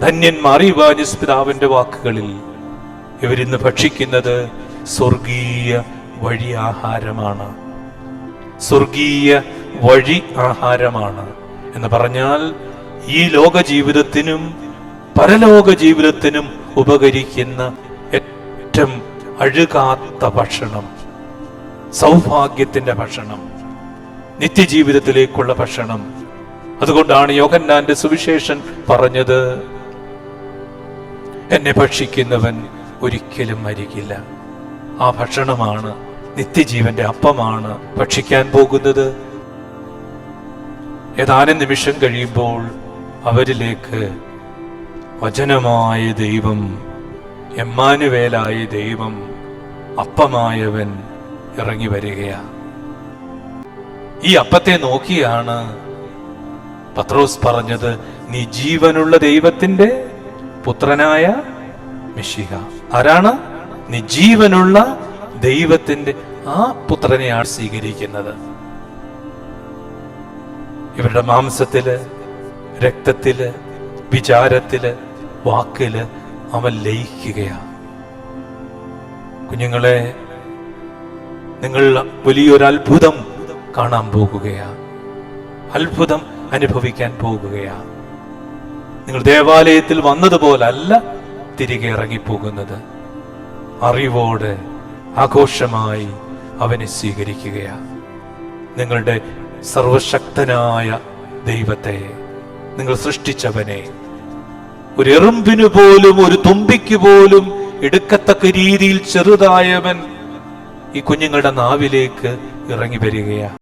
ധന്യൻ മാറിവാനിസ് പിതാവിന്റെ വാക്കുകളിൽ ഇവരിന്ന് ഭക്ഷിക്കുന്നത് സ്വർഗീയ വഴി ആഹാരമാണ്. സ്വർഗീയ വഴി ആഹാരമാണ് എന്ന് പറഞ്ഞാൽ ഈ ലോക ജീവിതത്തിനും പരലോക ജീവിതത്തിനും ഉപകരിക്കുന്ന ഏറ്റവും അഴുകാത്ത ഭക്ഷണം, സൗഭാഗ്യത്തിന്റെ ഭക്ഷണം, നിത്യജീവിതത്തിലേക്കുള്ള ഭക്ഷണം. അതുകൊണ്ടാണ് യോഹന്നാന്റെ സുവിശേഷൻ പറഞ്ഞത്, എന്നെ ഭക്ഷിക്കുന്നവൻ ഒരിക്കലും മരിക്കില്ല. ആ ഭക്ഷണമാണ്, നിത്യജീവന്റെ അപ്പമാണ് ഭക്ഷിക്കാൻ പോകുന്നത്. ഏതാനും നിമിഷം കഴിയുമ്പോൾ അവരിലേക്ക് വചനമായ ദൈവം, എമ്മാനുവേലായ ദൈവം, അപ്പമായവൻ ഇറങ്ങി വരികയാണ്. ഈ അപ്പത്തെ നോക്കിയാണ് പത്രോസ് പറഞ്ഞത്, നീ ജീവനുള്ള ദൈവത്തിന്റെ പുത്രനായ മിശിഹ. ആരാണ്? നീ ജീവനുള്ള ദൈവത്തിന്റെ ആ പുത്രനെയാണ് സ്വീകരിക്കുന്നത്. ഇവരുടെ മാംസത്തില്, രക്തത്തില്, വിചാരത്തില്, വാക്കില് അവൻ ലയിക്കുകയാണ്. കുഞ്ഞുങ്ങളെ, നിങ്ങൾ വലിയൊരു അത്ഭുതം കാണാൻ പോകുകയാണ്. അത്ഭുതം അനുഭവിക്കാൻ പോകുകയാണ്. നിങ്ങൾ ദേവാലയത്തിൽ വന്നതുപോലല്ല തിരികെ ഇറങ്ങിപ്പോകുന്നത്. അറിവോടെ ആഘോഷമായി അവനെ സ്വീകരിക്കുകയാണ്. നിങ്ങളുടെ സർവശക്തനായ ദൈവത്തെ, നിങ്ങൾ സൃഷ്ടിച്ചവനെ, ഒരു എറുമ്പിന് പോലും ഒരു തുമ്പിക്ക് പോലും എടുക്കത്തക്ക രീതിയിൽ ചെറുതായവൻ ഈ കുഞ്ഞുങ്ങളുടെ നാവിലേക്ക് ഇറങ്ങി വരികയാണ്.